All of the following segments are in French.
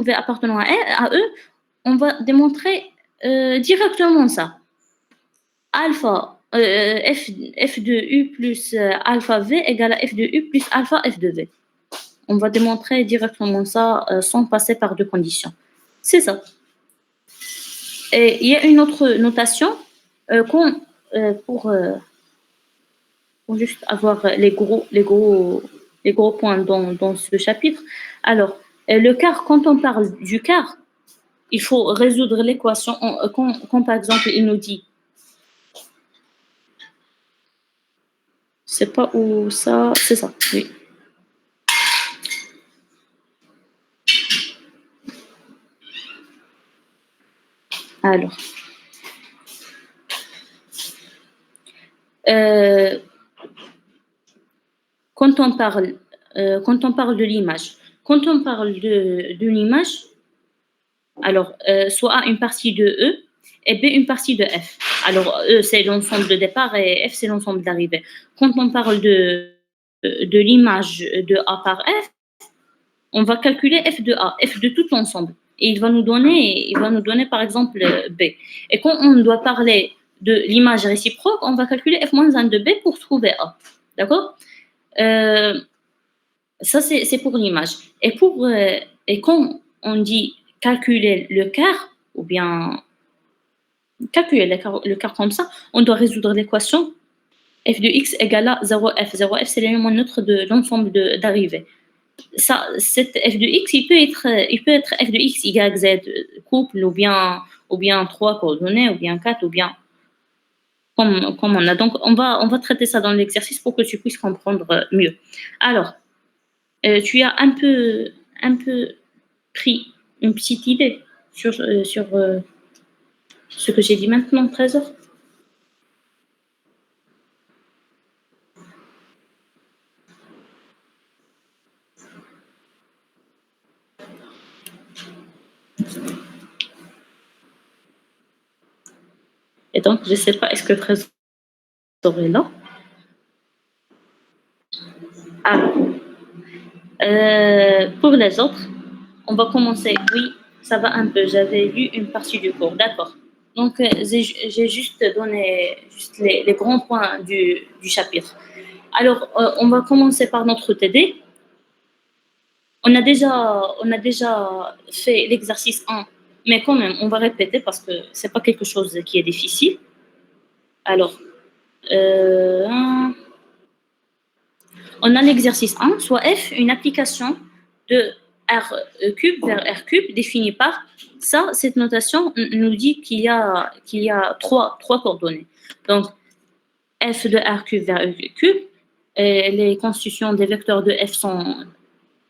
V appartenant à E, on va démontrer directement ça. Alpha f de U plus alpha V égale à f de U plus alpha f de V. On va démontrer directement ça sans passer par deux conditions. C'est ça. Et il y a une autre notation pour juste avoir les gros points dans ce chapitre. Alors, le quart, quand on parle du quart, il faut résoudre l'équation quand par exemple il nous dit, c'est pas où ça, c'est ça, oui. Alors, quand on parle de l'image, de l'image, alors soit A une partie de E et B une partie de F. Alors E c'est l'ensemble de départ et F c'est l'ensemble d'arrivée. Quand on parle de l'image de A par F, on va calculer F de A, F de tout l'ensemble. Et il va nous donner par exemple B. Et quand on doit parler de l'image réciproque, on va calculer F-1 de B pour trouver A. D'accord? Ça, c'est pour l'image. Et quand on dit calculer le quart, ou bien calculer le quart comme ça, on doit résoudre l'équation f de x égale à 0f. 0f, c'est l'élément neutre de l'ensemble d'arrivée. Ça, cette f de x, il peut être f de x, y, z, couple, ou bien 3 coordonnées, ou bien 4, ou bien comme on a. Donc, on va traiter ça dans l'exercice pour que tu puisses comprendre mieux. Alors, tu as un peu pris une petite idée sur ce que j'ai dit maintenant, Trésor? Et donc, je ne sais pas, est-ce que Trésor est là? Alors, pour les autres, on va commencer. Oui, ça va un peu. J'avais lu une partie du cours. D'accord. Donc, j'ai juste donné les grands points du chapitre. Alors, on va commencer par notre TD. On a déjà fait l'exercice 1, mais quand même, on va répéter parce que ce n'est pas quelque chose qui est difficile. Alors, on a l'exercice 1, soit F, une application de R cube vers R cube définie par ça. Cette notation nous dit qu'il y a trois coordonnées. Donc, F de R cube vers R cube, et les constitutions des vecteurs de F sont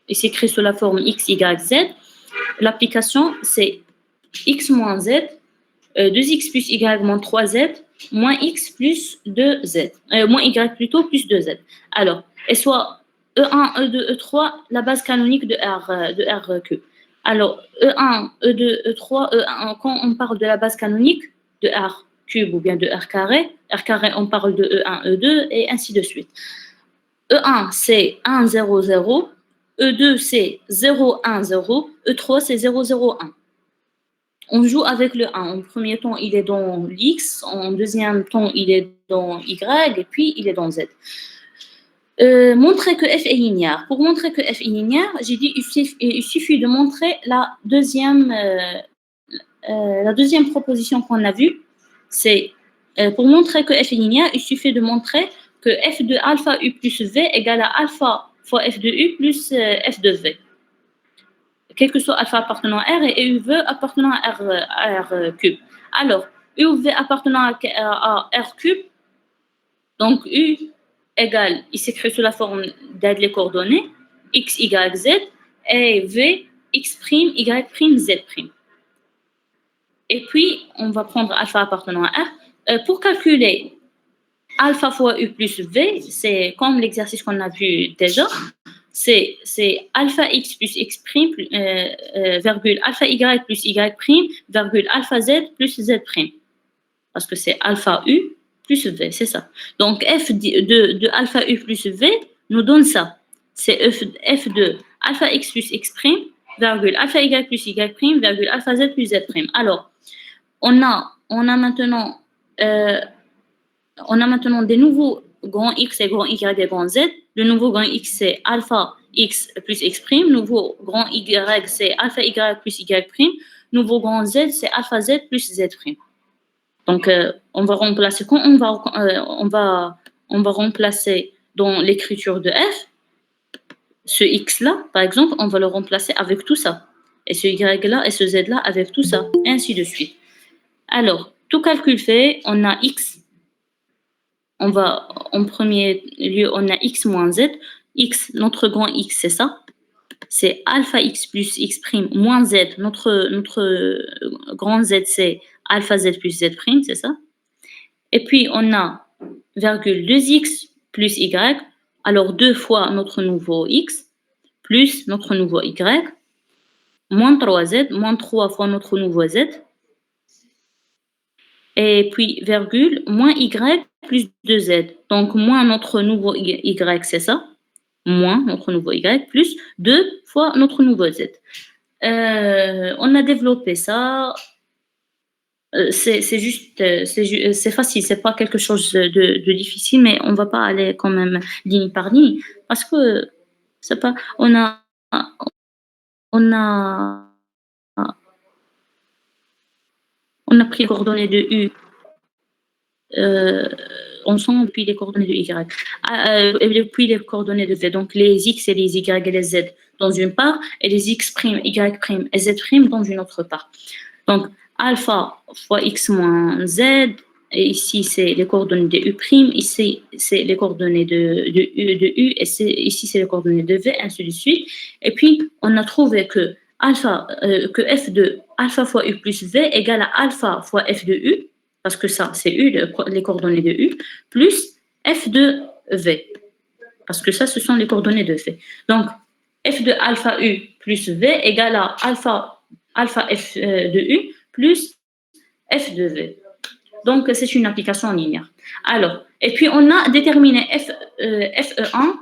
s'écrites sous la forme X, Y, Z. L'application, c'est X moins Z, 2X plus Y moins 3Z, moins X plus 2Z, moins Y plutôt plus 2Z. Alors, et soit E1, E2, E3, la base canonique de R cube. Alors, E1, E2, E3, E1, quand on parle de la base canonique de R cube ou bien de R carré, on parle de E1, E2 et ainsi de suite. E1, c'est 1, 0, 0. E2, c'est 0, 1, 0. E3, c'est 0, 0, 1. On joue avec le 1. En premier temps, il est dans l'X. En deuxième temps, il est dans Y. Et puis, il est dans Z. Montrer que F est linéaire. Pour montrer que F est linéaire, j'ai dit il suffit de montrer la deuxième proposition qu'on a vue. C'est pour montrer que F est linéaire, il suffit de montrer que F de alpha U plus V égale à alpha fois F de U plus F de V. Quel que soit alpha appartenant à R et UV appartenant à R cube. Alors, UV appartenant à R cube, donc U égale, il s'écrit sous la forme d'aide les coordonnées, X, Y, Z, et V, X', Y', Z'. Et puis, on va prendre alpha appartenant à R. Pour calculer alpha fois U plus V, c'est comme l'exercice qu'on a vu déjà, c'est alpha x plus x prime, virgule alpha y plus y prime, virgule alpha z plus z prime. Parce que c'est alpha u plus v, c'est ça. Donc f de alpha u plus v nous donne ça. C'est f de alpha x plus x prime virgule alpha y plus y prime, virgule alpha z plus z prime. Alors, on a maintenant des nouveaux grand X et grand Y et grand Z. Le nouveau grand X, c'est alpha X plus X prime. Nouveau grand Y, c'est alpha Y plus Y prime. Nouveau grand Z, c'est alpha Z plus Z prime. Donc, on va remplacer, quand on va remplacer dans l'écriture de F, ce X-là, par exemple, on va le remplacer avec tout ça. Et ce Y-là et ce Z-là avec tout ça, et ainsi de suite. Alors, tout calcul fait, on a X. En premier lieu, on a X moins Z. X, notre grand X, c'est ça. C'est alpha X plus X prime moins Z. Notre grand Z, c'est alpha Z plus Z prime, c'est ça. Et puis, on a virgule 2X plus Y. Alors, 2 fois notre nouveau X plus notre nouveau Y, moins 3Z, moins 3 fois notre nouveau Z, et puis virgule, moins Y plus 2Z. Donc, moins notre nouveau Y, c'est ça, moins notre nouveau Y, plus 2 fois notre nouveau Z. On a développé ça, c'est juste, c'est facile, c'est pas quelque chose de difficile, mais on va pas aller quand même ligne par ligne, parce que c'est pas, on a, on a pris les coordonnées de U ensemble, puis les coordonnées de Y, et puis les coordonnées de V. Donc les X et les Y et les Z dans une part, et les X', Y' et Z' dans une autre part. Donc alpha fois X moins Z, et ici c'est les coordonnées de U', ici c'est les coordonnées de U, et ici c'est les coordonnées de V, ainsi de suite. Et puis on a trouvé que F de alpha fois U plus V égale à alpha fois F de U, parce que ça c'est U, les coordonnées de U, plus F de V, parce que ça ce sont les coordonnées de V. Donc F de alpha U plus V égale à alpha F de U plus F de V. Donc, c'est une application linéaire. Alors, et puis on a déterminé FE1,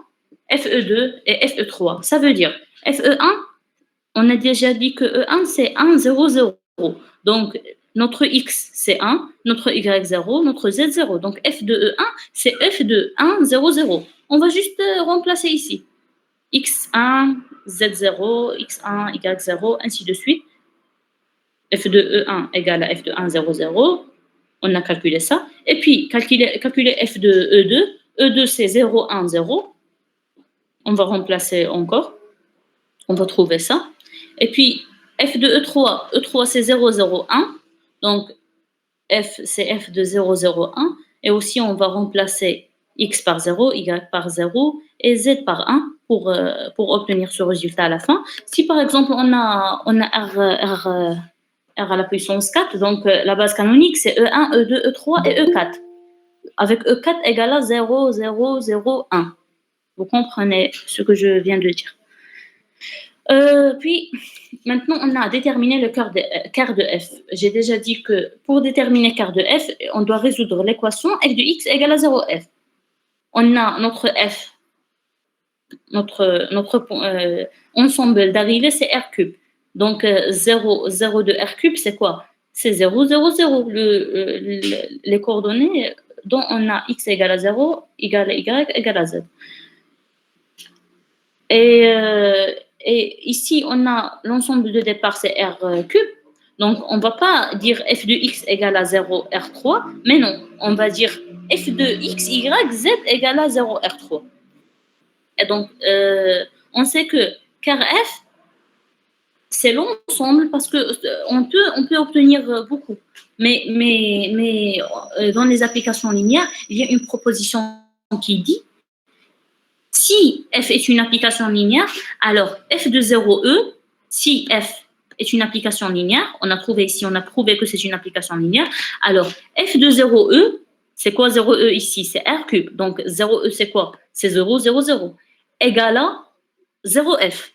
FE2 et FE3. Ça veut dire, FE1, on a déjà dit que E1, c'est 1, 0, 0. Donc, notre X, c'est 1, notre Y, 0, notre Z, 0. Donc, F de E1, c'est F de 1, 0, 0. On va juste remplacer ici. X1, Z0, X1, Y0, ainsi de suite. F de E1 égale à F de 1, 0, 0. On a calculé ça. Et puis, calculer F de E2. E2, c'est 0, 1, 0. On va remplacer encore. On va trouver ça. Et puis, F de E3. E3, c'est 0, 0, 1. Donc, F, c'est F de 0, 0, 1. Et aussi, on va remplacer X par 0, Y par 0 et Z par 1 pour obtenir ce résultat à la fin. Si, par exemple, on a R à la puissance 4, donc la base canonique, c'est E1, E2, E3 et E4. Avec E4 égale à 0, 0, 0, 1. Vous comprenez ce que je viens de dire. Puis, maintenant, on a déterminé le quart de F. J'ai déjà dit que pour déterminer quart de F, on doit résoudre l'équation f de x égale à 0f. On a notre F, notre ensemble d'arrivée, c'est R cube. Donc, 0, 0 de R cube, c'est quoi? C'est 0, 0, 0. Les coordonnées dont on a x égale à 0, égale à y, égale à z. Et ici, on a l'ensemble de départ, c'est R cube. Donc, on ne va pas dire f de x égale à 0, R3, mais non, on va dire f de x, y, z égale à 0, R3. Et donc, on sait que car f, c'est l'ensemble parce qu'on peut obtenir beaucoup. Mais dans les applications linéaires, il y a une proposition qui dit si f est une application linéaire, alors f de 0e, si f est une application linéaire, on a prouvé que c'est une application linéaire, alors f de 0e, c'est quoi 0e ici? C'est R cube. Donc 0e, c'est quoi? C'est 0, 0, 0. Égale à 0f.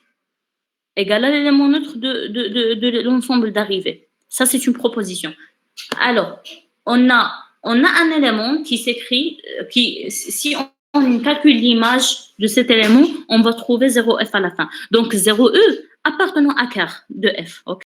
Égale à l'élément neutre de l'ensemble d'arrivée. Ça, c'est une proposition. Alors, on a un élément qui s'écrit, si on calcule l'image de cet élément, on va trouver 0f à la fin. Donc 0e, appartenant à car de f. Ok.